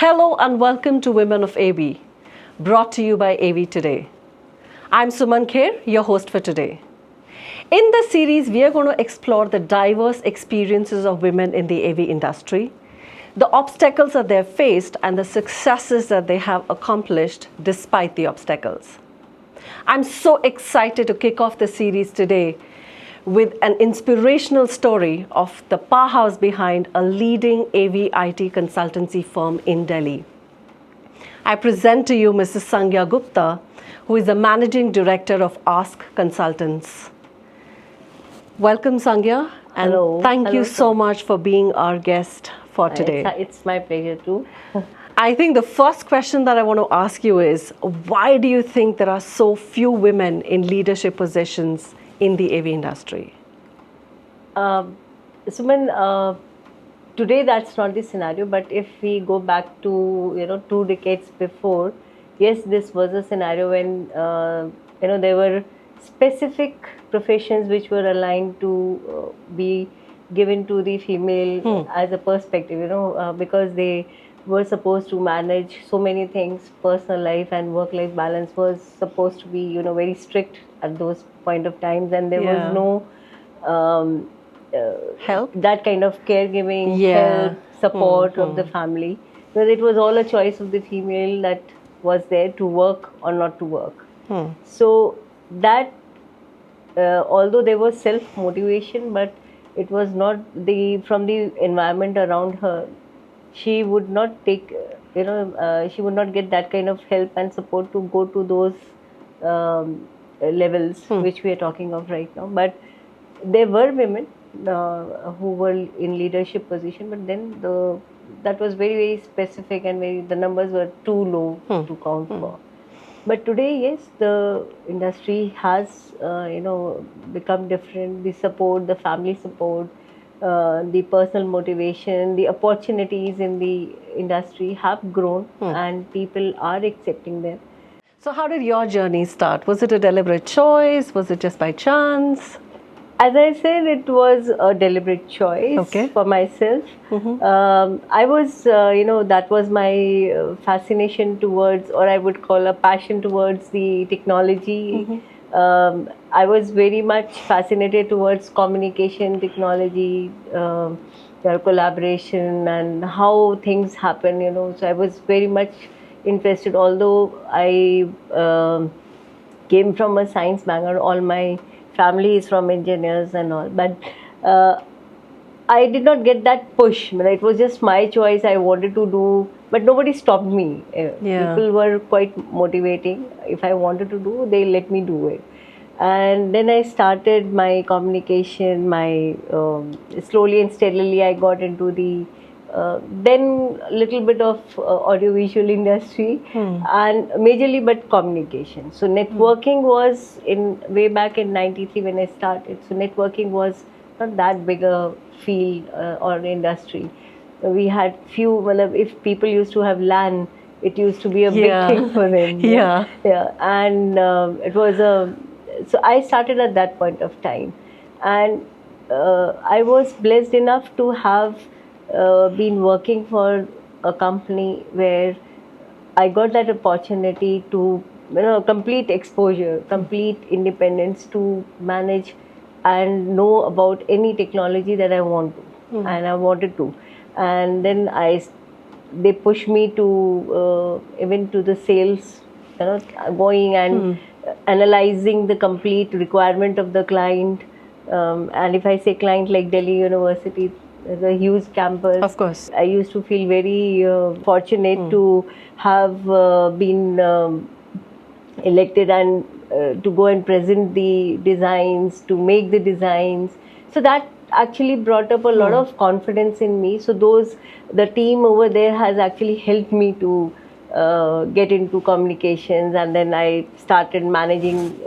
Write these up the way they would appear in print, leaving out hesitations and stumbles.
Hello and welcome to Women of AV, brought to you by AV Today. I'm Suman Kher, your host for today. In this series, we are going to explore the diverse experiences of women in the AV industry, the obstacles that they've faced, and the successes that they have accomplished despite the obstacles. I'm so excited to kick off the series today with an inspirational story of the powerhouse behind a leading AV IT consultancy firm in Delhi. I present to you Mrs. Sangya Gupta, who is the Managing Director of Ask Consultants. Welcome, Sangya, and Hello. thank you Hello, so much for being our guest for today. It's my pleasure too. I think the first question that I want to ask you is, why do you think there are so few women in leadership positions in the AV industry? Suman, today that's not the scenario, but if we go back to 2 decades before, yes, this was a scenario when there were specific professions which were aligned to be given to the female as a perspective, because they were supposed to manage so many things. Personal life and work-life balance was supposed to be, very strict at those point of times, and there was no Help? that kind of caregiving, Yeah. help, support of the family. Because it was all a choice of the female that was there to work or not to work. So that, although there was self-motivation, but it was not from the environment around her. She would not take, she would not get that kind of help and support to go to those levels which we are talking of right now. But there were women who were in leadership position, but then that was very, very specific, and the numbers were too low to count for. But today, yes, the industry has become different. The support, the family support, the personal motivation, the opportunities in the industry have grown, and people are accepting them. So how did your journey start? Was it a deliberate choice? Was it just by chance? As I said, it was a deliberate choice for myself. I was, that was my fascination towards, or I would call a passion towards the technology. I was very much fascinated towards communication technology, collaboration, and how things happen, So I was very much interested, although I came from a science background. All my family is from engineers and all, but I did not get that push. It was just my choice. I wanted to do, but nobody stopped me. People were quite motivating. If I wanted to do, they let me do it. And then I started my communication. Slowly and steadily, I got into the then little bit of audiovisual industry, and majorly but communication. So networking was way back in '93 when I started. So networking was not that big a field or industry. We had few. Well, if people used to have LAN, it used to be a big thing for them. And it was so I started at that point of time, and I was blessed enough to have been working for a company where I got that opportunity to, complete exposure, complete independence to manage and know about any technology that I want to, and I wanted to. And then they pushed me to even to the sales, going and analyzing the complete requirement of the client. And if I say client, like Delhi University, there's a huge campus. Of course. I used to feel very fortunate to have been elected and to go and present the designs, to make the designs. So that actually brought up a lot of confidence in me. So the team over there has actually helped me to get into communications, and then I started managing,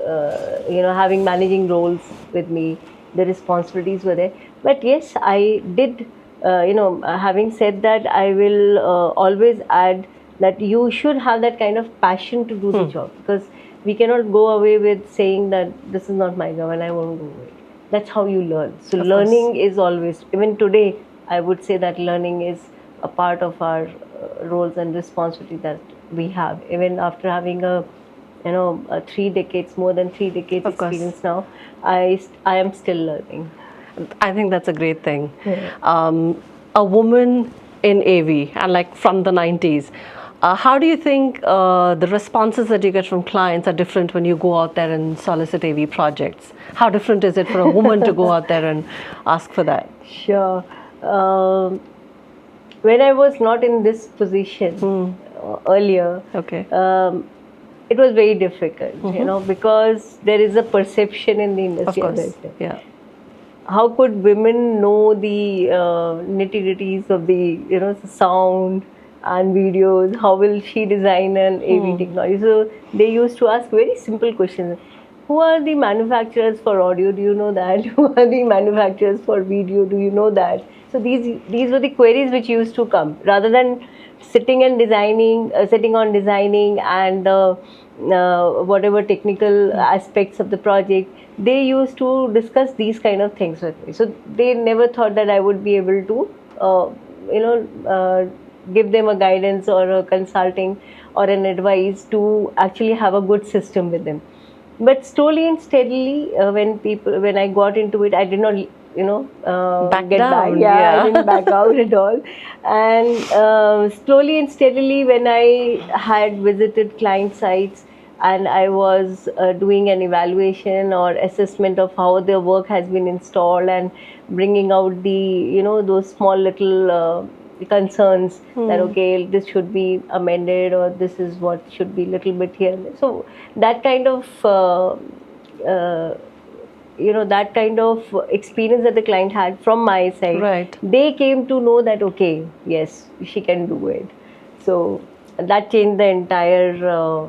having managing roles with me. The responsibilities were there. But yes, I did, having said that, I will always add that you should have that kind of passion to do the job, because we cannot go away with saying that this is not my job and I won't do it. That's how you learn. So learning is always, even today, I would say that learning is a part of our roles and responsibility that we have. Even after having a 3 decades, more than 3 decades Of course. experience now, I am still learning. I think that's a great thing. Yeah. A woman in AV, and like from the 90s, how do you think the responses that you get from clients are different when you go out there and solicit AV projects? How different is it for a woman to go out there and ask for that? Sure. When I was not in this position earlier, Okay. it was very difficult, because there is a perception in the Of industry. As I course. said. Yeah. How could women know the nitty-gritties of the sound and videos? How will she design an AV technology? So they used to ask very simple questions. Who are the manufacturers for audio? Do you know that? Who are the manufacturers for video? Do you know that? So these were the queries which used to come, rather than sitting on designing and whatever technical aspects of the project. They used to discuss these kind of things with me. So they never thought that I would be able to, give them a guidance or a consulting or an advice to actually have a good system with them. But slowly and steadily, when I got into it, I did not, Back get down, back. yeah. I didn't back out at all. And slowly and steadily, when I had visited client sites and I was doing an evaluation or assessment of how their work has been installed and bringing out the, those small little concerns that okay, this should be amended or this is what should be little bit here. So that kind of that kind of experience that the client had from my side, Right. they came to know that okay, yes, she can do it. So that changed the entire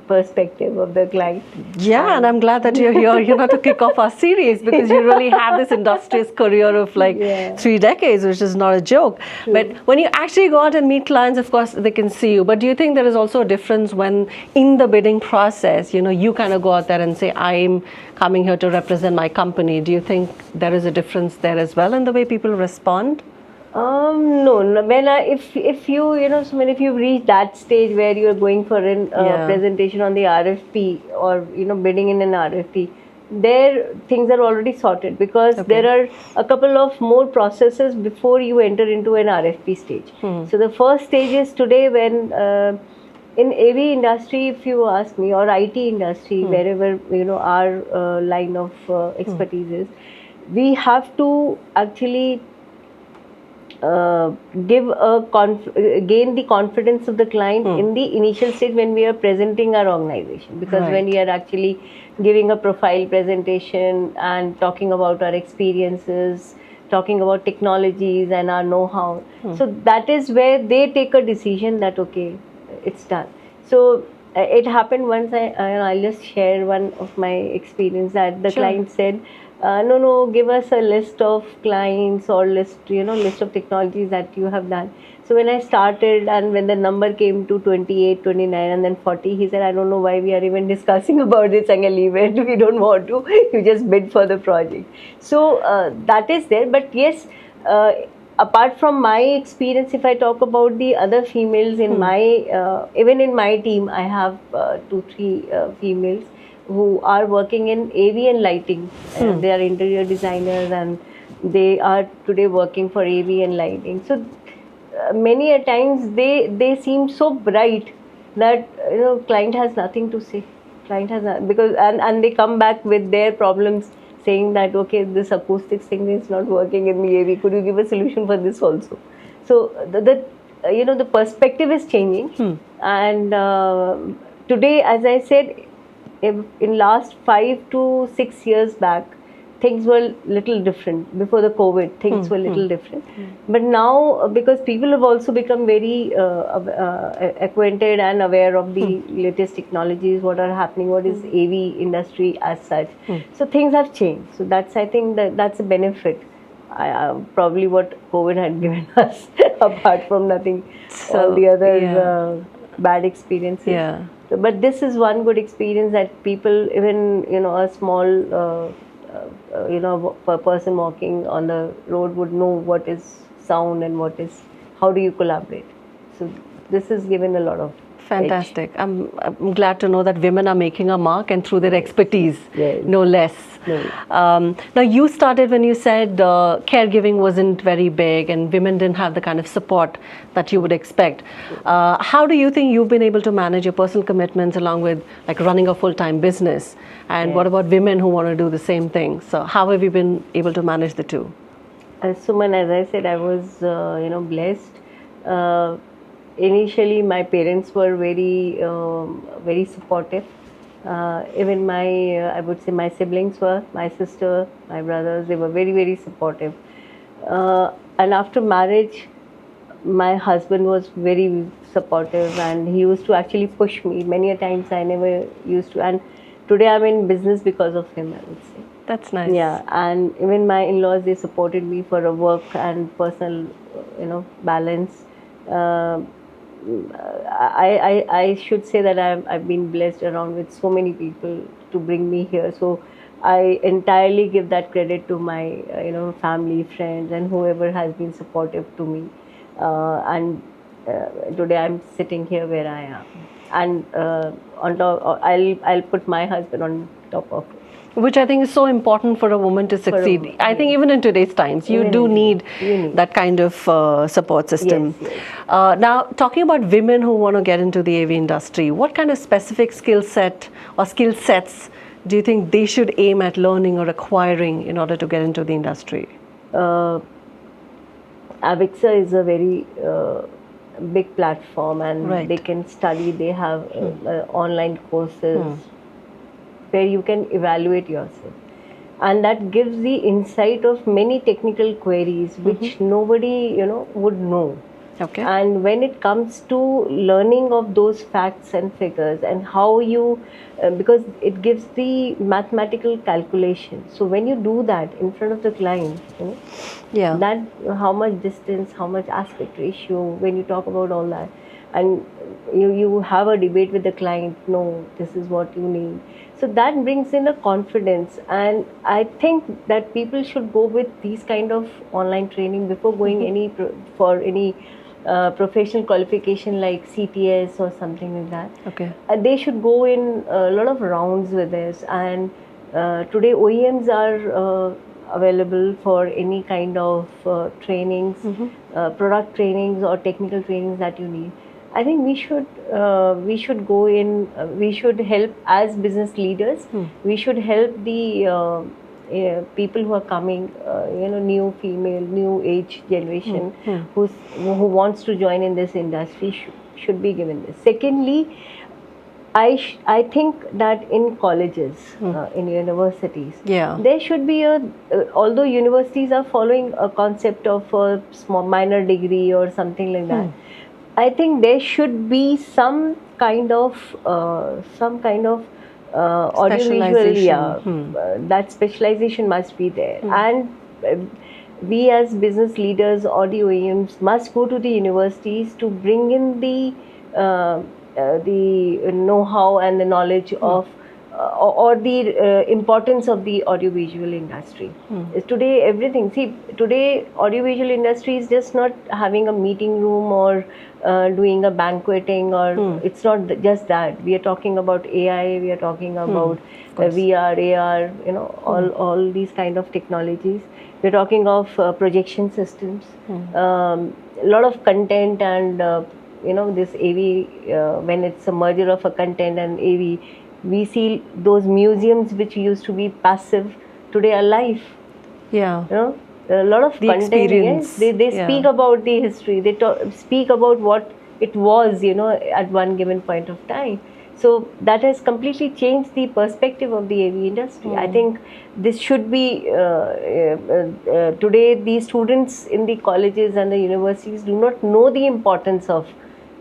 perspective of the client. Yeah, and I'm glad that you're here, to kick off our series, because you really have this industrious career of like Yeah. 3 decades, which is not a joke. But when you actually go out and meet clients, of course, they can see you. But do you think there is also a difference when in the bidding process, you kind of go out there and say, I'm coming here to represent my company. Do you think there is a difference there as well in the way people respond? No. When if you Suman, if you reach that stage where you are going for an Yeah. presentation on the RFP or bidding in an RFP, there things are already sorted, because Okay. there are a couple of more processes before you enter into an RFP stage. So the first stage is today when in AV industry, if you ask me, or IT industry, wherever our line of expertise is, we have to actually gain the confidence of the client in the initial stage when we are presenting our organization, because when Right. we are actually giving a profile presentation and talking about our experiences, talking about technologies and our know-how, so that is where they take a decision that okay, it's done. So it happened once. I'll just share one of my experience that the Sure. client said, no, give us a list of clients or list of technologies that you have done. So when I started and when the number came to 28, 29 and then 40, he said, I don't know why we are even discussing about this. I'm going to leave it. We don't want to. You just bid for the project. So that is there. But yes, apart from my experience, if I talk about the other females in my, even in my team, I have 2, 3 females who are working in AV and lighting. They are interior designers and they are today working for AV and lighting. So many a times they seem so bright that client has nothing to say. Client has not, because and they come back with their problems, saying that okay, this acoustics thing is not working in the AV. Could you give a solution for this also? So the perspective is changing, and today, as I said, in last 5 to 6 years back, things were little different. Before the COVID, things were little different. But now, because people have also become very acquainted and aware of the latest technologies, what are happening, what is AV industry as such. So things have changed. So I think that's a benefit. Probably what COVID had given us, apart from nothing, all the other bad experiences. Yeah. But this is one good experience that people, even a small a person walking on the road would know what is sound and how do you collaborate. So this has given a lot of Fantastic. I'm glad to know that women are making a mark and through their expertise, Yes. no less. No. Now, you started when you said caregiving wasn't very big and women didn't have the kind of support that you would expect. How do you think you've been able to manage your personal commitments along with like running a full-time business? And what about women who want to do the same thing? So how have you been able to manage the two? Suman, as I said, I was, blessed. Initially, my parents were very supportive. Even I would say my siblings were, my sister, my brothers, they were very, very supportive. And after marriage, my husband was very supportive and he used to actually push me. Many a times I never used to. And today I'm in business because of him, I would say. That's nice. Yeah, and even my in-laws, they supported me for a work and personal, balance. Uh, I should say that I've been blessed around with so many people to bring me here. So I entirely give that credit to my family, friends, and whoever has been supportive to me. And today I'm sitting here where I am, and on top, I'll put my husband on top of it. Which I think is so important for a woman to succeed. woman, I think even in today's times, you do need that kind of support system. Yes. Now, talking about women who want to get into the AV industry, what kind of specific skill set or skill sets do you think they should aim at learning or acquiring in order to get into the industry? Avixa is a very big platform, and Right. they can study. They have online courses where you can evaluate yourself, and that gives the insight of many technical queries which nobody would know. Okay. And when it comes to learning of those facts and figures and how you, because it gives the mathematical calculation. So when you do that in front of the client, Yeah. that how much distance, how much aspect ratio, when you talk about all that, and you have a debate with the client, no, this is what you need. So that brings in a confidence, and I think that people should go with these kind of online training before going for any professional qualification like CTS or something like that. Okay. They should go in a lot of rounds with this, and today OEMs are available for any kind of trainings, product trainings or technical trainings that you need. I think we should go in. We should help as business leaders. We should help the people who are coming, new female, new age generation who wants to join in this industry should be given this. Secondly, I think that in colleges, in universities, there should be although universities are following a concept of a small minor degree or something like that, I think there should be some kind of audiovisual, that specialization must be there. And we as business leaders or the OEMs must go to the universities to bring in the know-how and the knowledge of or the importance of the audiovisual industry. Today everything, today audiovisual industry is just not having a meeting room or doing a banqueting, or it's not just that. We are talking about AI, we are talking about VR, AR, all these kind of technologies. We're talking of projection systems, a lot of content, and this AV, when it's a merger of a content and AV, we see those museums which used to be passive today are live. Yeah. A lot of the content. Experience. Yes, they speak about the history. They speak about what it was, at one given point of time. So that has completely changed the perspective of the AV industry. I think this should be today. The students in the colleges and the universities do not know the importance of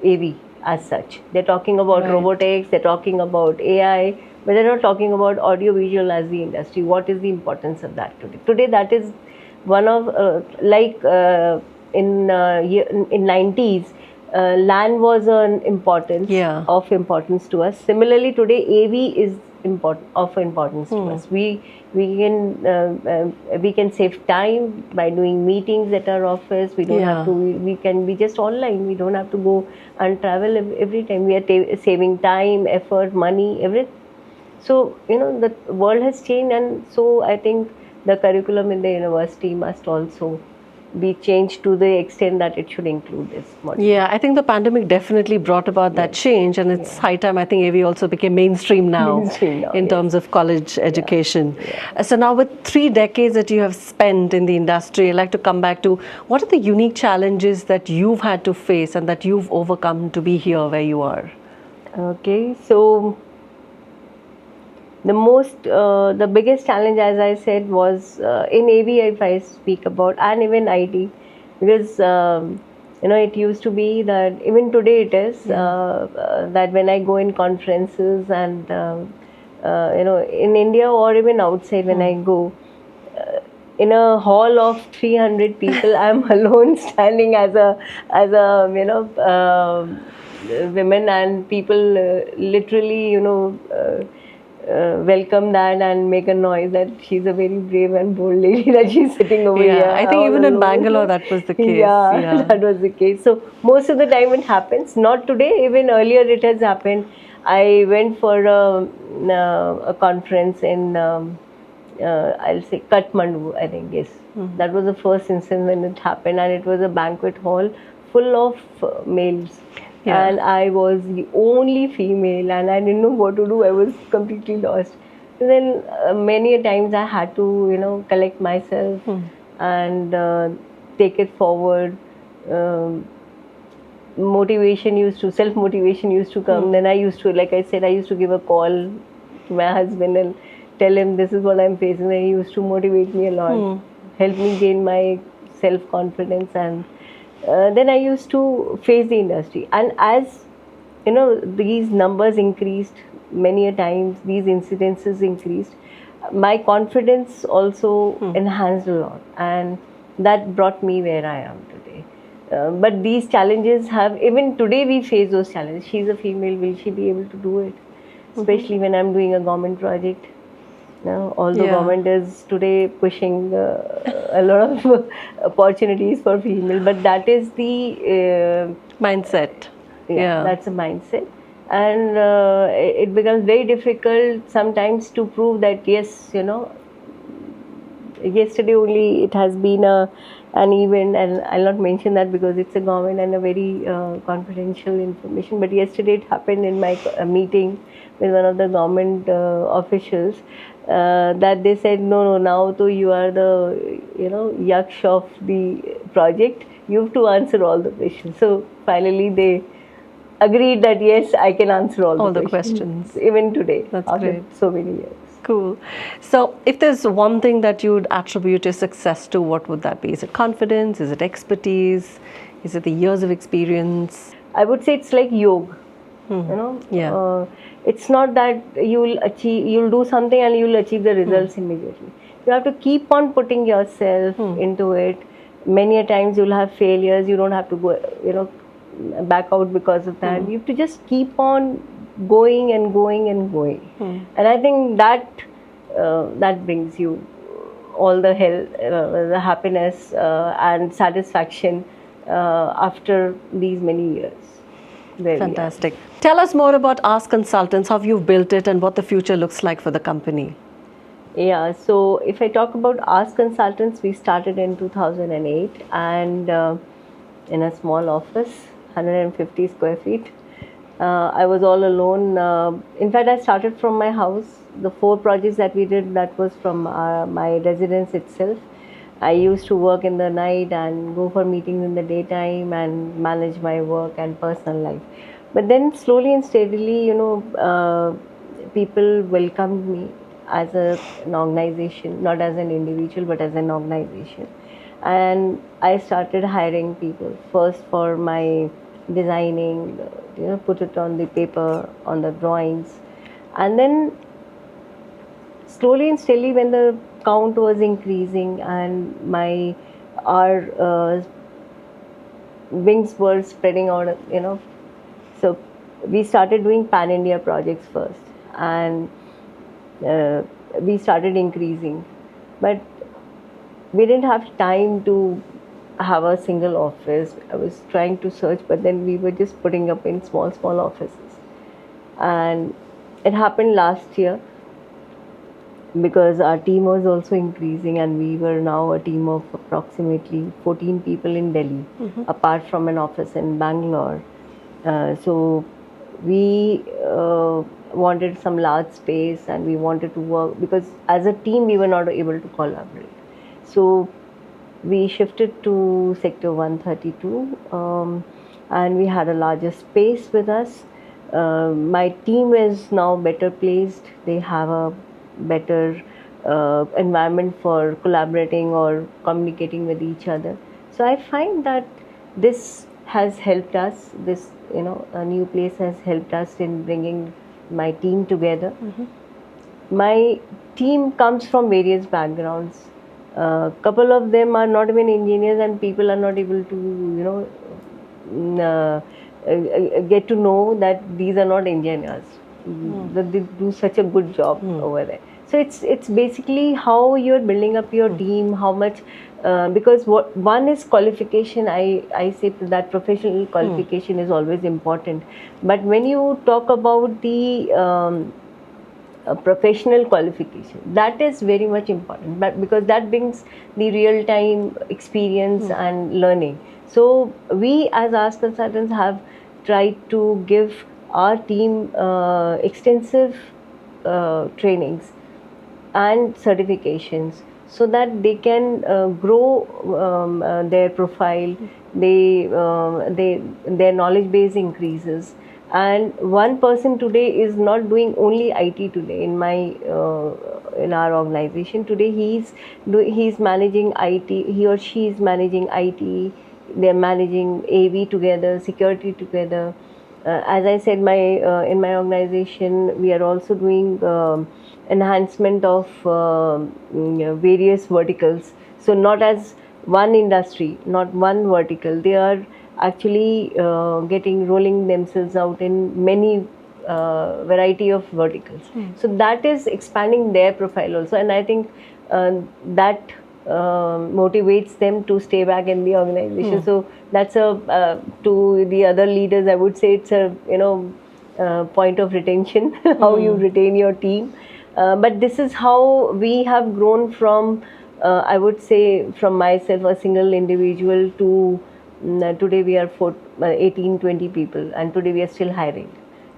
AV as such. They're talking about robotics, they're talking about AI, but they're not talking about audiovisual as the industry. What is the importance of that today? Today, that is one of in 90s, LAN was of importance to us. Similarly, today AV is importance to us. We can save time by doing meetings at our office. We don't have to. We can be just online. We don't have to go and travel every time. We are saving time, effort, money, everything. So the world has changed, and so I think the curriculum in the university must also be changed to the extent that it should include this module. Yeah, I think the pandemic definitely brought about that change, and it's high time. I think AV also became mainstream now, in terms of college education. So now, with 3 decades that you have spent in the industry, I'd like to come back to what are the unique challenges that you've had to face and that you've overcome to be here where you are. Okay, so the biggest challenge, as I said, was in AV, if I speak about, and even IT, because it used to be that, even today it is, that when I go in conferences and in India or even outside, when I go in a hall of 300 people, I'm alone standing as a women, and people literally welcome that and make a noise that she's a very brave and bold lady, that she's sitting over here. I think even in Bangalore that was the case. That was the case. So most of the time it happens. Not today, even earlier it has happened. I went for a conference in I'll say Kathmandu, I think, yes. That was the first instance when it happened, and it was a banquet hall full of males. And I was the only female, and I didn't know what to do. I was completely lost. So then many a times I had to collect myself and take it forward. Self-motivation used to come. Then I used to, like I said, I used to give a call to my husband and tell him this is what I'm facing. And he used to motivate me a lot, help me gain my self-confidence, and then I used to face the industry. And as these numbers increased, many a times these incidences increased, my confidence also enhanced a lot, and that brought me where I am today. But these challenges even today we face those challenges. She's a female, will she be able to do it? Especially when I'm doing a government project. Although government is today pushing a lot of opportunities for female, but that is the mindset. That's a mindset, and it becomes very difficult sometimes to prove that yes, yesterday only it has been an event, and I'll not mention that because it's a government and a very confidential information. But yesterday it happened in my meeting with one of the government officials. That they said, no, now to you are the yaksh of the project. You have to answer all the questions. So finally they agreed that yes, I can answer all the questions even today. That's after great. So many years. Cool. So if there's one thing that you'd attribute your success to, what would that be? Is it confidence? Is it expertise? Is it the years of experience? I would say it's like yoga. It's not that you'll do something and you'll achieve the results immediately. You have to keep on putting yourself into it. Many a times you'll have failures. You don't have to go, back out because of that. You have to just keep on going and going and going. And I think that brings you all the health, the happiness and satisfaction after these many years. Fantastic. Tell us more about Ask Consultants, how you've built it and what the future looks like for the company. So if I talk about Ask Consultants, we started in 2008 and in a small office, 150 square feet. I was all alone. In fact, I started from my house. The 4 projects that we did, that was from my residence itself. I used to work in the night and go for meetings in the daytime and manage my work and personal life. But then slowly and steadily, people welcomed me as an organization, not as an individual, but as an organization. And I started hiring people, first for my designing, put it on the paper, on the drawings. And then slowly and steadily, when the count was increasing and our wings were spreading out, so we started doing pan-India projects first. And we started increasing, but we didn't have time to have a single office. I was trying to search, but then we were just putting up in small offices. And it happened last year because our team was also increasing, and we were now a team of approximately 14 people in Delhi, apart from an office in Bangalore. So we wanted some large space, and we wanted to work because as a team we were not able to collaborate. So we shifted to sector 132, and we had a larger space with us. My team is now better placed. They have a better environment for collaborating or communicating with each other. So I find that this has helped us. This, a new place has helped us in bringing my team together. My team comes from various backgrounds. Couple of them are not even engineers, and people are not able to, get to know that these are not engineers. That they do such a good job over there. So it's basically how you're building up your team, how much, because what one is qualification. I say that professional qualification is always important, but when you talk about the professional qualification, that is very much important, but because that brings the real time experience and learning. So we as Ask Consultants have tried to give our team extensive trainings and certifications so that they can grow their profile, their knowledge base increases. And one person today is not doing only IT today in our organization. Today he's managing IT. He or she is managing IT. They're managing AV together, security together. As I said, in my organization, we are also doing enhancement of various verticals. So not as one industry, not one vertical. They are actually rolling themselves out in many variety of verticals. So that is expanding their profile also, and I think that motivates them to stay back in the organization. So that's to the other leaders, I would say it's a point of retention, how you retain your team. But this is how we have grown from, I would say, from myself, a single individual, to today we are 18, 20 people, and today we are still hiring.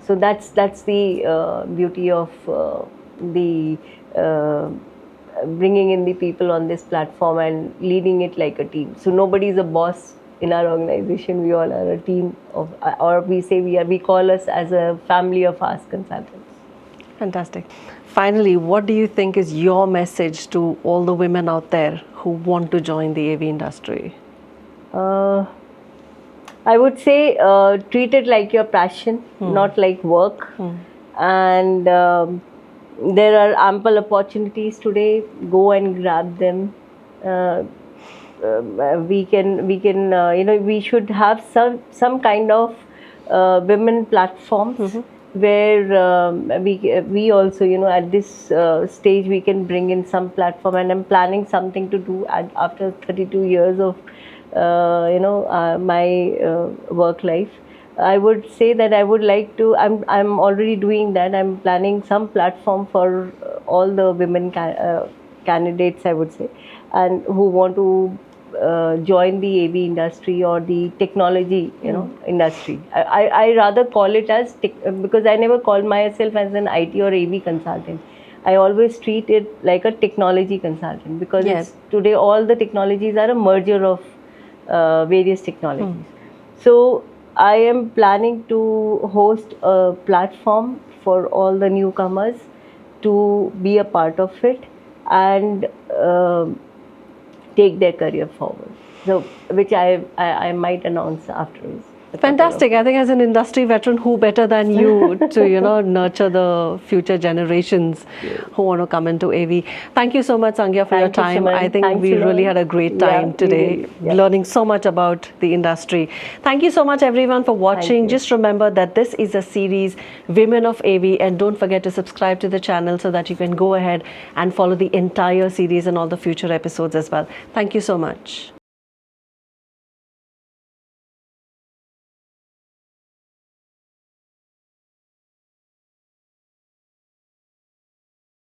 So that's the beauty of the bringing in the people on this platform and leading it like a team. So nobody is a boss in our organization. We all are a team of, or we call us as a family of Ask Consultants. Fantastic. Finally, what do you think is your message to all the women out there who want to join the AV industry? I would say treat it like your passion, not like work. And there are ample opportunities today. Go and grab them. We should have some kind of women platforms where we also, at this stage, we can bring in some platform. And I'm planning something to do after 32 years of my work life. I would say that I would like to. I'm already doing that. I'm planning some platform for all the women candidates, I would say, and who want to join the AV industry or the technology, industry. I rather call it as because I never call myself as an IT or AV consultant. I always treat it like a technology consultant, because today all the technologies are a merger of various technologies. So I am planning to host a platform for all the newcomers to be a part of it and take their career forward. So, which I might announce afterwards. Fantastic. I think as an industry veteran, who better than you to, nurture the future generations who want to come into AV. Thank you so much, Sangya, for your Thank you, time. Suman. I think Thanks we a lot. really had a great Yeah, time we today, really, yeah. learning so much about the industry. Thank you so much, everyone, for watching. you. Just remember that this is a series, Women of AV, and don't forget to subscribe to the channel so that you can go ahead and follow the entire series and all the future episodes as well. Thank you so much.